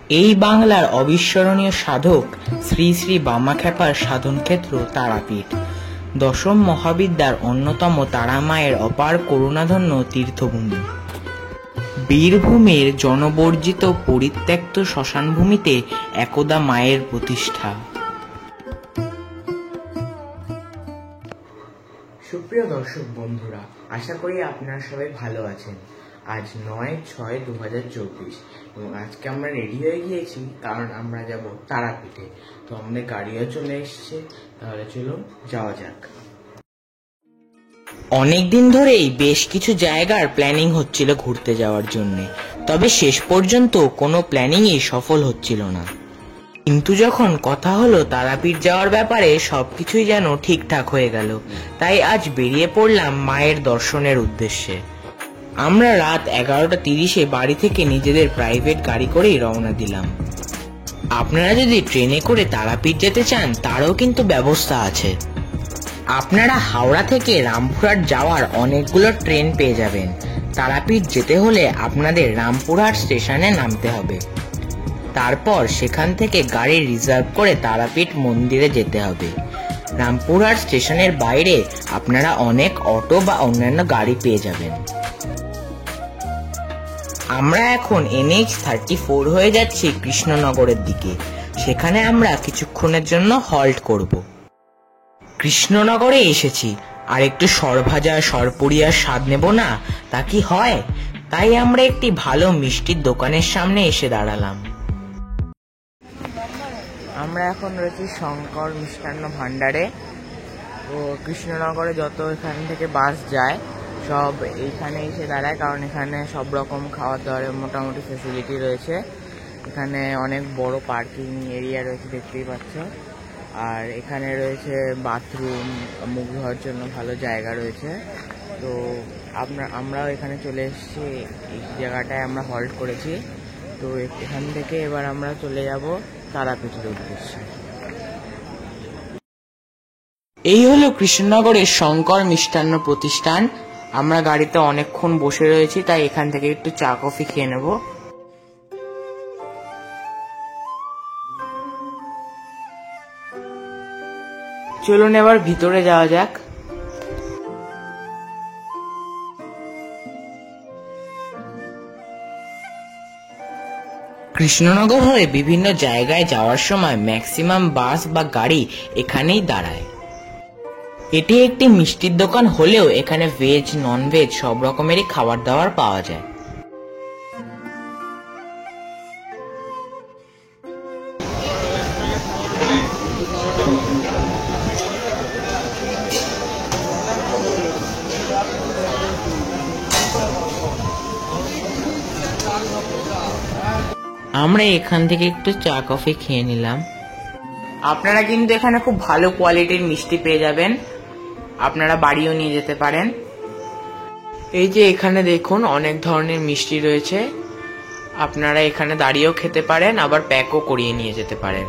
এই বাংলার অবিস্মরণীয় সাধক শ্রী শ্রী বামাখ্যাপার সাধনক্ষেত্র তারাপীঠ, দশম মহাবিদ্যার অন্যতম তারামায়ের অপার করুণাধন্য তীর্থভূমি। বীরভূমের জনবর্জিত পরিত্যক্ত শ্মশানভূমিতে একদা মায়ের প্রতিষ্ঠা। সুপ্রিয় দর্শক বন্ধুরা, আশা করি আপনারা সবাই ভালো আছেন। আজ 9/6/2024 এবং আজকে আমরা রেডি হয়ে গিয়েছি, কারণ আমরা যাব তারাপীঠে। তো আমাদের গাড়িও চলে এসছে, তাহলে চলুন যাওয়া যাক। অনেকদিন ধরেই বেশ কিছু জায়গার প্ল্যানিং হচ্ছিল ঘুরতে যাওয়ার জন্য, তবে শেষ পর্যন্ত কোনো প্ল্যানিংই সফল হচ্ছিল না। কিন্তু যখন কথা হলো তারাপীঠ যাওয়ার ব্যাপারে, সবকিছুই যেন ঠিকঠাক হয়ে গেল। তাই আজ বেরিয়ে পড়লাম মায়ের দর্শনের উদ্দেশ্যে। আমরা রাত 11:30-এ বাড়ি থেকে নিজেদের প্রাইভেট গাড়ি করেই রওনা দিলাম। আপনারা যদি ট্রেনে করে তারাপীঠ যেতে চান, তারও কিন্তু ব্যবস্থা আছে। আপনারা হাওড়া থেকে রামপুরহাট যাওয়ার অনেকগুলো ট্রেন পেয়ে যাবেন। তারাপীঠ যেতে হলে আপনাদের রামপুরহাট স্টেশনে নামতে হবে। তারপর সেখান থেকে গাড়ি রিজার্ভ করে তারাপীঠ মন্দিরে যেতে হবে। রামপুরহাট স্টেশনের বাইরে আপনারা অনেক অটো বা অন্যান্য গাড়ি পেয়ে যাবেন। আমরা এখন NH-34 হয়ে যাচ্ছি কৃষ্ণনগরের দিকে। সেখানে আমরা কিছুক্ষণের জন্য হল্ট করব। কৃষ্ণনগরে এসেছি, আর একটু সরভাজা সরপুরিয়ার স্বাদ নেব না, তা কি হয়? তাই আমরা একটি ভালো মিষ্টির দোকানের সামনে এসে দাঁড়ালাম। আমরা এখন রয়েছি শঙ্কর মিষ্টান্ন ভান্ডারে। তো কৃষ্ণনগরে যত এখান থেকে বাস যায় সব এইখানে এসে দাঁড়ায়, কারণ এখানে সব রকম খাওয়া দাওয়ার মোটামুটি ফেসিলিটি রয়েছে। এখানে অনেক বড় পার্কিং এরিয়া রয়েছে, দেখতেই পাচ্ছ। আর এখানে রয়েছে বাথরুম, মুখ ধোয়ার জন্য ভালো জায়গা রয়েছে। তো আমরাও এখানে চলে এসেছি, এই জায়গাটায় আমরা হল্ট করেছি। তো এখান থেকে এবার আমরা চলে যাব তারাপীঠের উদ্দেশ্যে। এই হলো কৃষ্ণনগরের শঙ্কর মিষ্টান্ন প্রতিষ্ঠান। আমরা গাড়িতে অনেকক্ষণ বসে রয়েছি, তাই এখান থেকে একটু চা কফি খেয়ে নেব। চলুন এবার ভিতরে যাওয়া যাক। কৃষ্ণনগর হয়ে বিভিন্ন জায়গায় যাওয়ার সময় ম্যাক্সিমাম বাস বা গাড়ি এখানেই দাঁড়ায়। এটি একটি মিষ্টির দোকান হলেও এখানে ভেজ নন ভেজ সব রকমেরই খাবার দাবার পাওয়া যায়। আমরা এখান থেকে একটু চা কফি খেয়ে নিলাম। আপনারা কিন্তু এখানে খুব ভালো কোয়ালিটির মিষ্টি পেয়ে যাবেন, আপনারা বাড়িও নিয়ে যেতে পারেন। এই যে এখানে দেখুন অনেক ধরনের মিষ্টি রয়েছে, আপনারা এখানে দাঁড়িয়েও খেতে পারেন, আবার প্যাকও করিয়ে নিয়ে যেতে পারেন।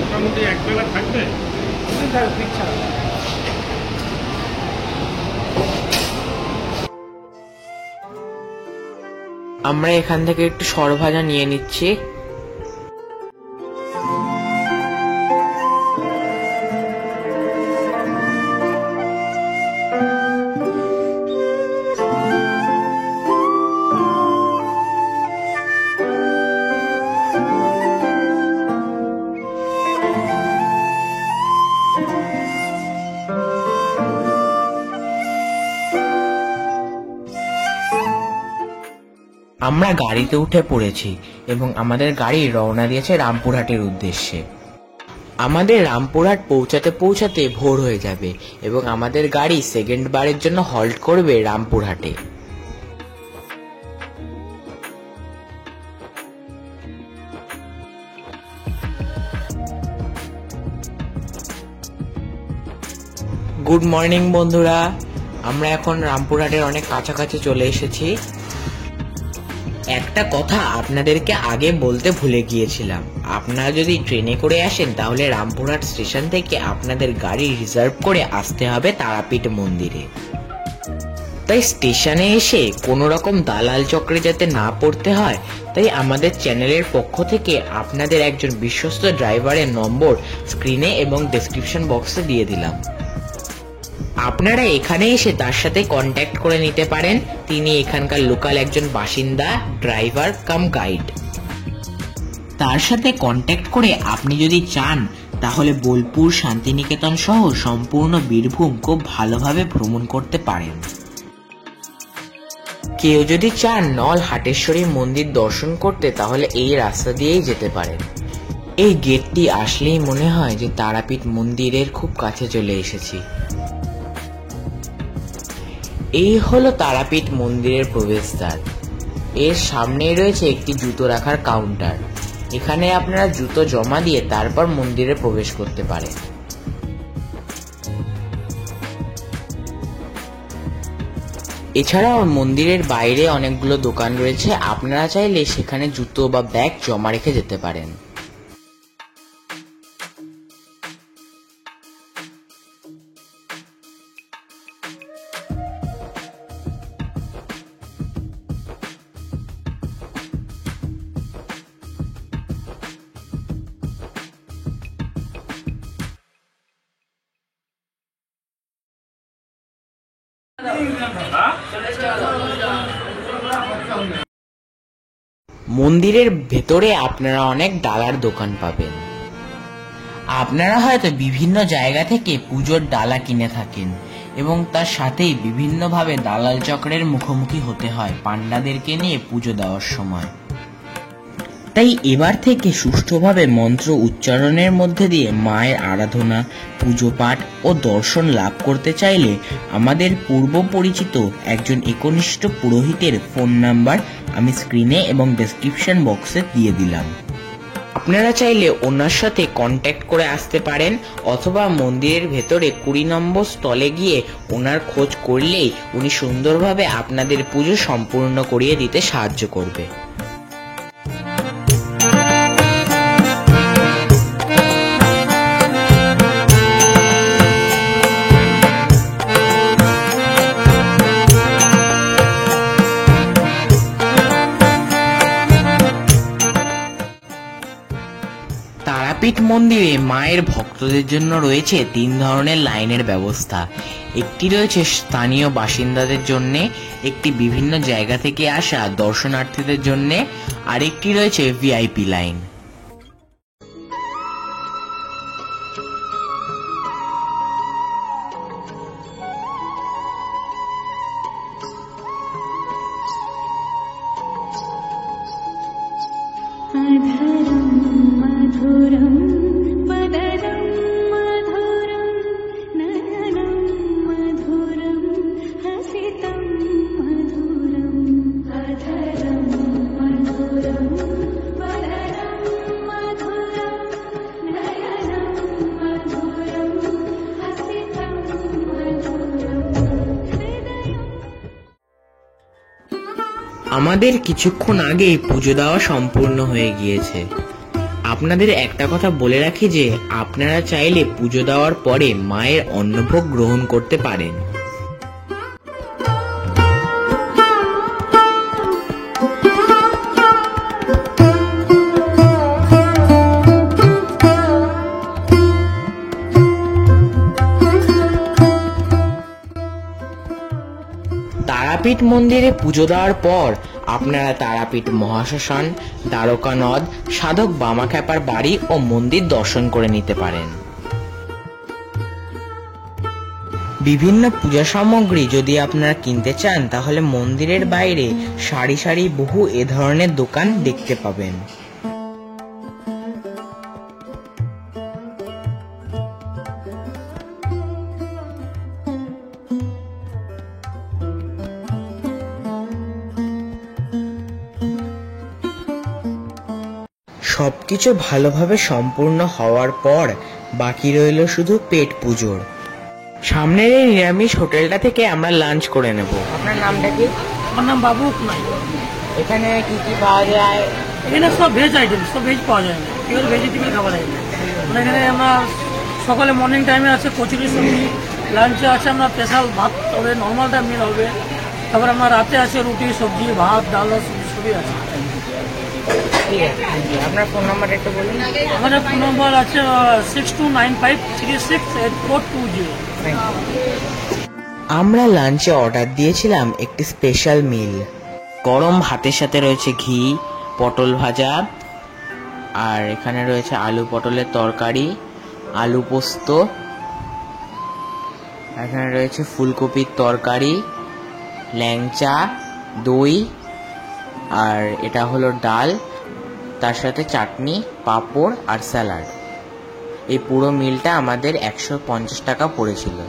মোটামুটি এক বেলা থাকবে। আমরা এখান থেকে একটু সরভাজা নিয়ে নিচ্ছি। আমরা গাড়িতে উঠে পড়েছি এবং আমাদের গাড়ি রওনা দিয়েছে রামপুরহাটের উদ্দেশ্যে। আমাদের রামপুরহাট পৌঁছাতে পৌঁছাতে ভোর হয়ে যাবে এবং আমাদের গাড়ি সেকেন্ড বারের জন্য হল্ট করবে রামপুরহাটে। গুড মর্নিং বন্ধুরা, আমরা এখন রামপুরহাটের অনেক কাছাকাছি চলে এসেছি। একটা কথা আপনাদেরকে আগে বলতে ভুলে গিয়েছিলাম, আপনারা যদি ট্রেনে করে আসেন তাহলে রামপুরহাট স্টেশন থেকে আপনাদের গাড়ি রিজার্ভ করে আসতে হবে তারাপীঠ মন্দিরে। তাই স্টেশনে এসে কোনো রকম দালাল চক্রে যাতে না পড়তে হয়, তাই আমাদের চ্যানেলের পক্ষ থেকে আপনাদের একজন বিশ্বস্ত ড্রাইভারের নম্বর স্ক্রিনে এবং ডেসক্রিপশন বক্সে দিয়ে দিলাম। আপনারা এখানে এসে তার সাথে কন্ট্যাক্ট করে নিতে পারেন। তিনি এখানকার লোকাল একজন বাসিন্দা, ড্রাইভার কাম গাইড। তার সাথে কন্ট্যাক্ট করে আপনি যদি চান তাহলে বোলপুর, শান্তিনিকেতন সহ সম্পূর্ণ বীরভূম খুব ভালোভাবে ভ্রমণ করতে পারেন। কেউ যদি চান নল হাটেশ্বরী মন্দির দর্শন করতে তাহলে এই রাস্তা দিয়েই যেতে পারেন। এই গেটটি আসলেই মনে হয় যে তারাপীঠ মন্দিরের খুব কাছে চলে এসেছি। এই হলো তারাপীঠ মন্দিরের প্রবেশদ্বার। এর সামনেই রয়েছে একটি জুতো রাখার কাউন্টার। এখানে আপনারা জুতো জমা দিয়ে তারপর মন্দিরে প্রবেশ করতে পারেন। এছাড়াও মন্দিরের বাইরে অনেকগুলো দোকান রয়েছে, আপনারা চাইলে সেখানে জুতো বা ব্যাগ জমা রেখে যেতে পারেন। মন্দিরের ভেতরে আপনারা অনেক ডালার দোকান পাবেন। আপনারা হয়তো বিভিন্ন জায়গা থেকে পুজোর ডালা কিনে থাকেন এবং তার সাথেই বিভিন্নভাবে দালাল চক্রের মুখোমুখি হতে হয় পান্ডাদেরকে নিয়ে পুজো দেওয়ার সময়। তাই এবার থেকে সুষ্ঠুভাবে মন্ত্র উচ্চারণের মধ্যে দিয়ে মায়ের আরাধনা, পুজো পাঠ ও দর্শন লাভ করতে চাইলে আমাদের পূর্ব পরিচিত একজন একনিষ্ঠ পুরোহিতের ফোন নাম্বার আমি স্ক্রিনে এবং ডেসক্রিপশন বক্সে দিয়ে দিলাম। আপনারা চাইলে ওনার সাথে কন্ট্যাক্ট করে আসতে পারেন অথবা মন্দিরের ভেতরে 20 নম্বর স্টলে গিয়ে ওনার খোঁজ করলেই উনি সুন্দরভাবে আপনাদের পুজো সম্পূর্ণ করিয়ে দিতে সাহায্য করবে। তারাপীঠ মন্দিরে মায়ের ভক্তদের জন্য রয়েছে 3 ধরনের লাইনের ব্যবস্থা। একটি রয়েছে স্থানীয় বাসিন্দাদের জন্য, একটি বিভিন্ন জায়গা থেকে আসা দর্শনার্থীদের জন্য, আর একটি রয়েছে ভিআইপি লাইন। আমাদের কিছুক্ষণ আগেই পুজো দেওয়া সম্পূর্ণ হয়ে গিয়েছে। আপনাদের একটা কথা বলে রাখি যে আপনারা চাইলে পুজো দেওয়ার পরে মায়ের অন্নভোগ গ্রহণ করতে পারেন। তারাপীঠ মন্দিরে পুজো দেওয়ার পর আপনারা তারাপীঠ মহাশ্মশান, দ্বারকা নদ, সাধক বামাখ্যাপার বাড়ি ও মন্দির দর্শন করে নিতে পারেন। বিভিন্ন পূজা সামগ্রী যদি আপনারা কিনতে চান তাহলে মন্দিরের বাইরে সারি সারি বহু এ ধরনের দোকান দেখতে পাবেন। সবকিছু ভালোভাবে সম্পূর্ণ হওয়ার পর বাকি রইল শুধু পেট পুজোর। সামনের এই নিরামিষ হোটেলটা থেকে আমরা লাঞ্চ করে নেব। আপনার নামটা কি? আমার নাম বাবু। এখানে কি কি পাওয়া যায়? এখানে সব ভেজ আইটেম, সব ভেজ পাওয়া যায় না, পিওর ভেজিটেবল খাবার আইটেম। মানে এখানে আমরা সকালে মর্নিং টাইমে আছে কচুরি সবজি, লাঞ্চে আছে আমরা স্পেশাল ভাত হবে, নর্মাল টাইম মিল হবে, তারপরে আমরা রাতে আছে রুটি সবজি ভাত ডাল সবজি সবই আছে। ঠিক আছে, আপনার ফোন নাম্বারটা একটু বলুন। আমাদের ফোন নম্বর আছে 6295368420। আমরা লাঞ্চে অর্ডার দিয়েছিলাম একটি স্পেশাল মিল। গরম ভাতের সাথে রয়েছে ঘি, পটল ভাজা, আর এখানে রয়েছে আলু পটলের তরকারি, আলু পোস্ত, এখানে রয়েছে ফুলকপির তরকারি, ল্যাংচা, দই, আর এটা হলো ডাল, তার সাথে চাটনি, পাঁপড় আর স্যালাড। এই পুরো মিলটা আমাদের 150 টাকা পড়েছিল।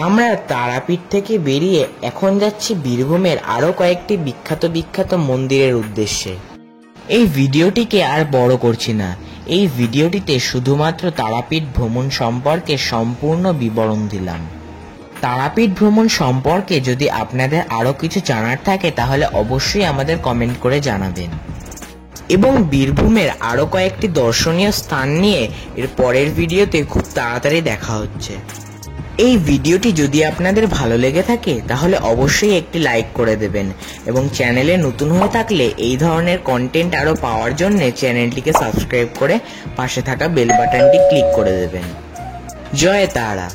আমরা তারাপীঠ থেকে বেরিয়ে এখন যাচ্ছি বীরভূমের আরো কয়েকটি বিখ্যাত মন্দিরের উদ্দেশ্যে। এই ভিডিওটিকে আর বড় করছি না, এই ভিডিওটিতে শুধুমাত্র তারাপীঠ ভ্রমণ সম্পর্কে সম্পূর্ণ বিবরণ দিলাম। তারাপীঠ ভ্রমণ সম্পর্কে যদি আপনাদের আরো কিছু জানার থাকে তাহলে অবশ্যই আমাদের কমেন্ট করে জানাবেন। এবং বীরভূমের আরো কয়েকটি দর্শনীয় স্থান নিয়ে এর পরের ভিডিওতে খুব তাড়াতাড়ি দেখা হচ্ছে। এই ভিডিওটি যদি আপনাদের ভালো লেগে থাকে তাহলে অবশ্যই একটি লাইক করে দেবেন, এবং চ্যানেলে নতুন হয়ে থাকলে এই ধরনের কন্টেন্ট আরও পাওয়ার জন্য চ্যানেলটিকে সাবস্ক্রাইব করে পাশে থাকা বেল বাটনটি ক্লিক করে দেবেন। জয় তারা।